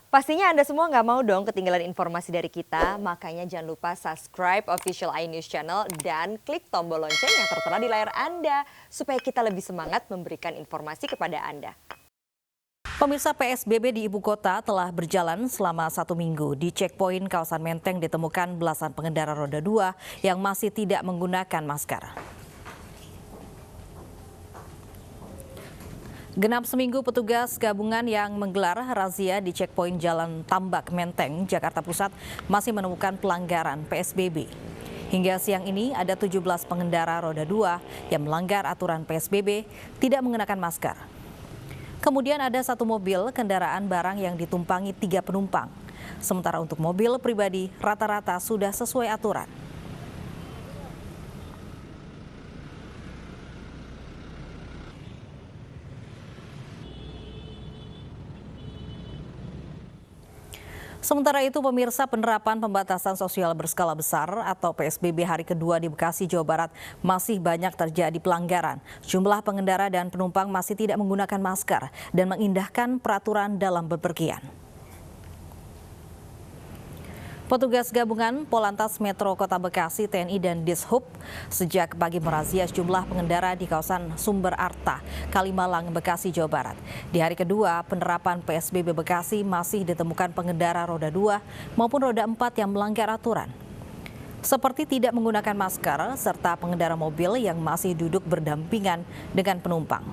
Pastinya Anda semua nggak mau dong ketinggalan informasi dari kita, makanya jangan lupa subscribe official iNews Channel dan klik tombol lonceng yang tertera di layar Anda, supaya kita lebih semangat memberikan informasi kepada Anda. Pemirsa, PSBB di ibu kota telah berjalan selama 1 minggu. Di checkpoint kawasan Menteng ditemukan belasan pengendara roda 2 yang masih tidak menggunakan masker. Genap seminggu petugas gabungan yang menggelar razia di checkpoint Jalan Tambak Menteng, Jakarta Pusat masih menemukan pelanggaran PSBB. Hingga siang ini ada 17 pengendara roda 2 yang melanggar aturan PSBB tidak mengenakan masker. Kemudian ada satu mobil kendaraan barang yang ditumpangi 3 penumpang. Sementara untuk mobil pribadi rata-rata sudah sesuai aturan. Sementara itu, pemirsa, penerapan pembatasan sosial berskala besar atau PSBB hari kedua di Bekasi, Jawa Barat masih banyak terjadi pelanggaran. Jumlah pengendara dan penumpang masih tidak menggunakan masker dan mengindahkan peraturan dalam bepergian. Petugas gabungan Polantas Metro Kota Bekasi, TNI dan Dishub sejak pagi merazia sejumlah pengendara di kawasan Sumber Arta, Kalimalang, Bekasi, Jawa Barat. Di hari kedua penerapan PSBB Bekasi masih ditemukan pengendara roda 2 maupun roda 4 yang melanggar aturan. Seperti tidak menggunakan masker serta pengendara mobil yang masih duduk berdampingan dengan penumpang.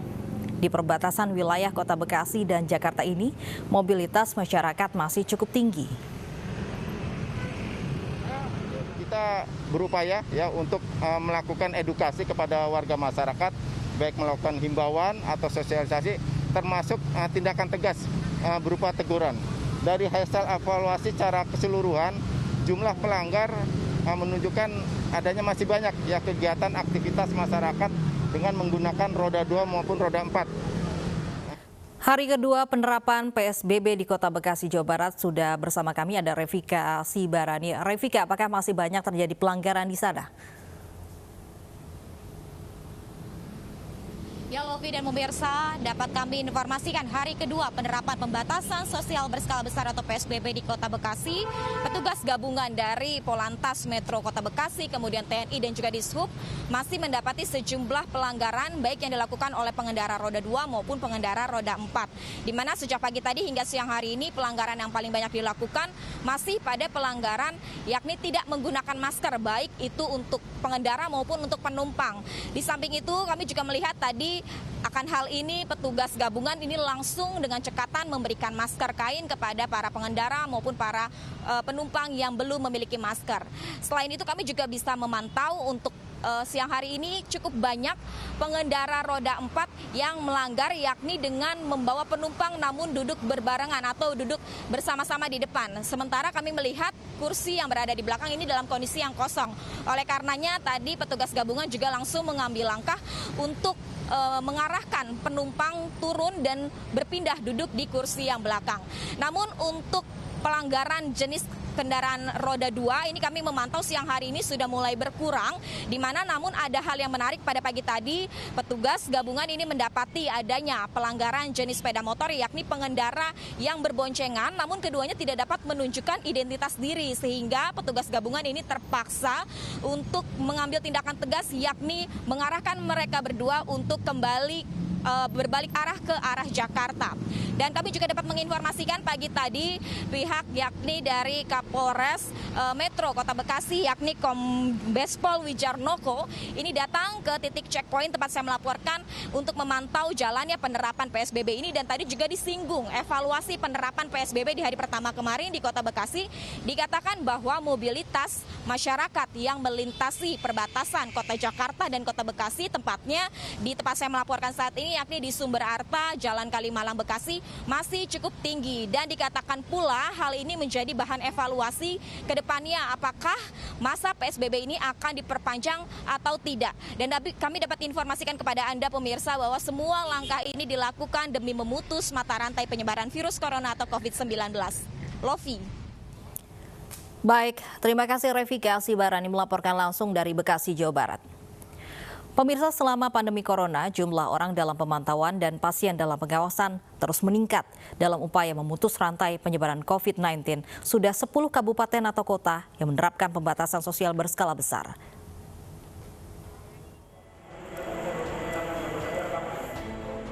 Di perbatasan wilayah Kota Bekasi dan Jakarta ini, mobilitas masyarakat masih cukup tinggi. Kita berupaya ya untuk melakukan edukasi kepada warga masyarakat, baik melakukan himbauan atau sosialisasi, termasuk tindakan tegas berupa teguran. Dari hasil evaluasi secara keseluruhan, jumlah pelanggar menunjukkan adanya masih banyak ya kegiatan aktivitas masyarakat dengan menggunakan roda 2 maupun roda 4. Hari kedua penerapan PSBB di Kota Bekasi, Jawa Barat sudah bersama kami ada Revika Sibarani. Revika, apakah masih banyak terjadi pelanggaran di sana? Ya, Lovi dan pemirsa, dapat kami informasikan hari kedua penerapan pembatasan sosial berskala besar atau PSBB di Kota Bekasi. Petugas gabungan dari Polantas Metro Kota Bekasi, kemudian TNI dan juga Dishub masih mendapati sejumlah pelanggaran baik yang dilakukan oleh pengendara roda 2 maupun pengendara roda 4. Di mana sejak pagi tadi hingga siang hari ini pelanggaran yang paling banyak dilakukan masih pada pelanggaran yakni tidak menggunakan masker baik itu untuk pengendara maupun untuk penumpang. Di samping itu kami juga melihat tadi akan hal ini petugas gabungan ini langsung dengan cekatan memberikan masker kain kepada para pengendara maupun para penumpang yang belum memiliki masker. Selain itu kami juga bisa memantau untuk siang hari ini cukup banyak pengendara roda 4 yang melanggar yakni dengan membawa penumpang namun duduk berbarengan atau duduk bersama-sama di depan. Sementara kami melihat kursi yang berada di belakang ini dalam kondisi yang kosong. Oleh karenanya tadi petugas gabungan juga langsung mengambil langkah untuk mengarahkan penumpang turun dan berpindah duduk di kursi yang belakang. Namun untuk pelanggaran jenis kendaraan roda 2 ini kami memantau siang hari ini sudah mulai berkurang, di mana namun ada hal yang menarik pada pagi tadi petugas gabungan ini mendapati adanya pelanggaran jenis sepeda motor yakni pengendara yang berboncengan namun keduanya tidak dapat menunjukkan identitas diri sehingga petugas gabungan ini terpaksa untuk mengambil tindakan tegas yakni mengarahkan mereka berdua untuk kembali berbalik arah ke arah Jakarta. Dan kami juga dapat menginformasikan pagi tadi pihak yakni dari Kapolres Metro Kota Bekasi yakni Kombes Pol Wijarnoko ini datang ke titik checkpoint tempat saya melaporkan untuk memantau jalannya penerapan PSBB ini dan tadi juga disinggung evaluasi penerapan PSBB di hari pertama kemarin di Kota Bekasi dikatakan bahwa mobilitas masyarakat yang melintasi perbatasan Kota Jakarta dan Kota Bekasi tepatnya di tempat saya melaporkan saat ini yakni di Sumber Arta, Jalan Kalimalang, Bekasi masih cukup tinggi dan dikatakan pula hal ini menjadi bahan evaluasi ke depannya apakah masa PSBB ini akan diperpanjang atau tidak. Dan kami dapat informasikan kepada Anda pemirsa bahwa semua langkah ini dilakukan demi memutus mata rantai penyebaran virus corona atau COVID-19. Lovi. Baik, terima kasih Revika Sibarani melaporkan langsung dari Bekasi, Jawa Barat. Pemirsa, selama pandemi corona, jumlah orang dalam pemantauan dan pasien dalam pengawasan terus meningkat. Dalam upaya memutus rantai penyebaran COVID-19, sudah 10 kabupaten atau kota yang menerapkan pembatasan sosial berskala besar.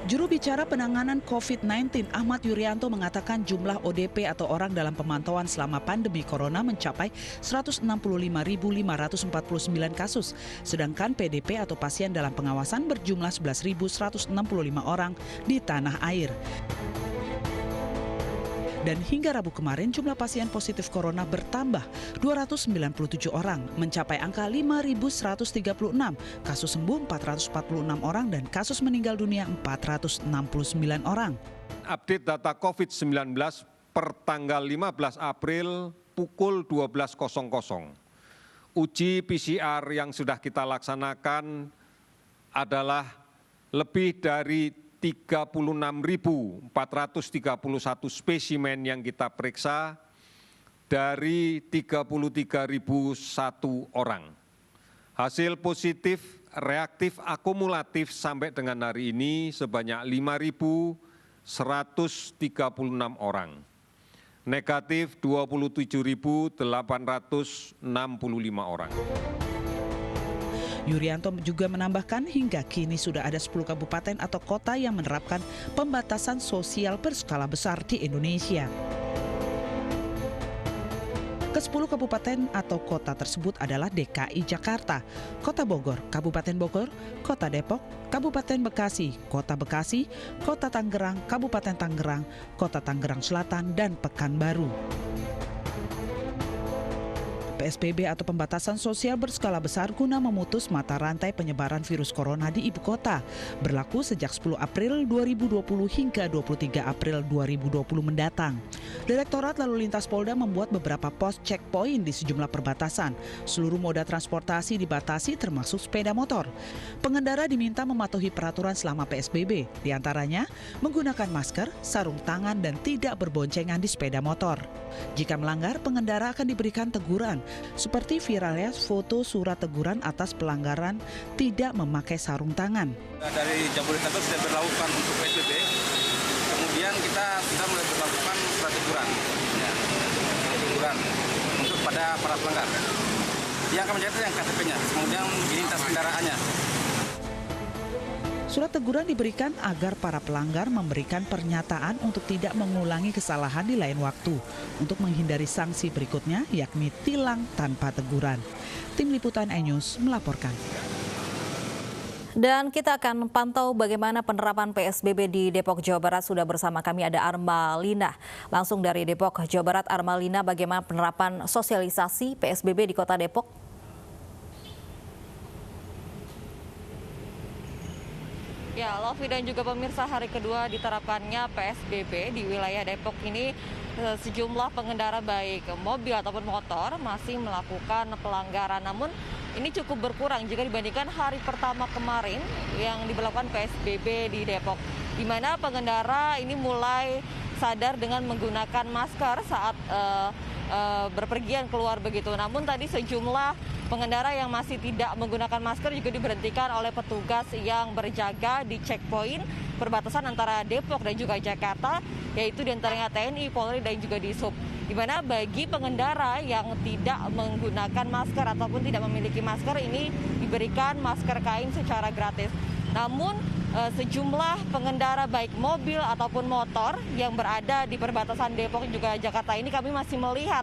Juru bicara penanganan COVID-19 Ahmad Yuryanto mengatakan jumlah ODP atau orang dalam pemantauan selama pandemi corona mencapai 165.549 kasus, sedangkan PDP atau pasien dalam pengawasan berjumlah 11.165 orang di tanah air. Dan hingga Rabu kemarin jumlah pasien positif corona bertambah 297 orang, mencapai angka 5.136, kasus sembuh 446 orang dan kasus meninggal dunia 469 orang. Update data COVID-19 per tanggal 15 April pukul 12.00. Uji PCR yang sudah kita laksanakan adalah lebih dari 36.431 spesimen yang kita periksa dari 33.001 orang. Hasil positif reaktif akumulatif sampai dengan hari ini sebanyak 5.136 orang. Negatif 27.865 orang. Yuryanto juga menambahkan hingga kini sudah ada 10 kabupaten atau kota yang menerapkan pembatasan sosial berskala besar di Indonesia. Ke-10 kabupaten atau kota tersebut adalah DKI Jakarta, Kota Bogor, Kabupaten Bogor, Kota Depok, Kabupaten Bekasi, Kota Bekasi, Kota Tangerang, Kabupaten Tangerang, Kota Tangerang Selatan, dan Pekanbaru. PSBB atau pembatasan sosial berskala besar guna memutus mata rantai penyebaran virus corona di ibu kota berlaku sejak 10 April 2020 hingga 23 April 2020 mendatang. Direktorat Lalu Lintas Polda membuat beberapa pos checkpoint di sejumlah perbatasan. Seluruh moda transportasi dibatasi termasuk sepeda motor. Pengendara diminta mematuhi peraturan selama PSBB, diantaranya menggunakan masker, sarung tangan, dan tidak berboncengan di sepeda motor. Jika melanggar, pengendara akan diberikan teguran, seperti viralnya foto surat teguran atas pelanggaran tidak memakai sarung tangan. Dari Jabodetabek sudah berlakukan untuk PSBB, kemudian kita sudah mulai berlakukan surat teguran, teguran untuk pada para pelanggar. Yang akan mencatat yang KTP-nya, kemudian identitas kendaraannya. Surat teguran diberikan agar para pelanggar memberikan pernyataan untuk tidak mengulangi kesalahan di lain waktu untuk menghindari sanksi berikutnya yakni tilang tanpa teguran. Tim Liputan iNews melaporkan. Dan kita akan pantau bagaimana penerapan PSBB di Depok, Jawa Barat. Sudah bersama kami ada Armalina. Langsung dari Depok, Jawa Barat. Armalina, bagaimana penerapan sosialisasi PSBB di Kota Depok? Ya, Lovi dan juga pemirsa, hari kedua diterapkannya PSBB di wilayah Depok ini sejumlah pengendara baik mobil ataupun motor masih melakukan pelanggaran. Namun ini cukup berkurang jika dibandingkan hari pertama kemarin yang diberlakukan PSBB di Depok, di mana pengendara ini mulai sadar dengan menggunakan masker saat berpergian keluar begitu. Namun tadi sejumlah pengendara yang masih tidak menggunakan masker juga diberhentikan oleh petugas yang berjaga di checkpoint perbatasan antara Depok dan juga Jakarta, yaitu diantaranya TNI, Polri, dan juga Dishub. Di mana bagi pengendara yang tidak menggunakan masker ataupun tidak memiliki masker ini diberikan masker kain secara gratis. Namun sejumlah pengendara baik mobil ataupun motor yang berada di perbatasan Depok juga Jakarta ini kami masih melihat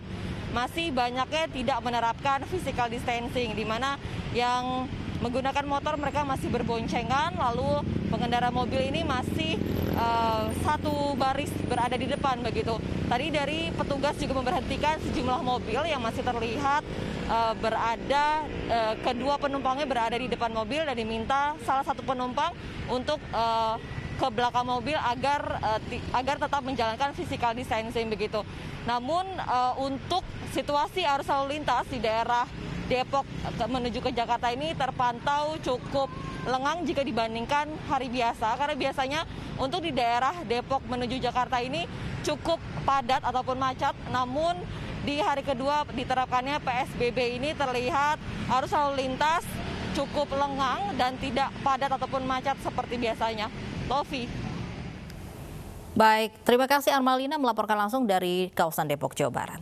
masih banyaknya tidak menerapkan physical distancing, di mana yang menggunakan motor mereka masih berboncengan, lalu pengendara mobil ini masih satu baris berada di depan begitu. Tadi dari petugas juga memberhentikan sejumlah mobil yang masih terlihat berada, kedua penumpangnya berada di depan mobil dan diminta salah satu penumpang untuk ke belakang mobil agar tetap menjalankan physical distancing begitu. Namun untuk situasi arus lalu lintas di daerah Depok menuju ke Jakarta ini terpantau cukup lengang jika dibandingkan hari biasa, karena biasanya untuk di daerah Depok menuju Jakarta ini cukup padat ataupun macet. Namun di hari kedua diterapkannya PSBB ini terlihat arus lalu lintas cukup lengang dan tidak padat ataupun macet seperti biasanya. Lofi. Baik, terima kasih Armalina melaporkan langsung dari kawasan Depok, Jawa Barat.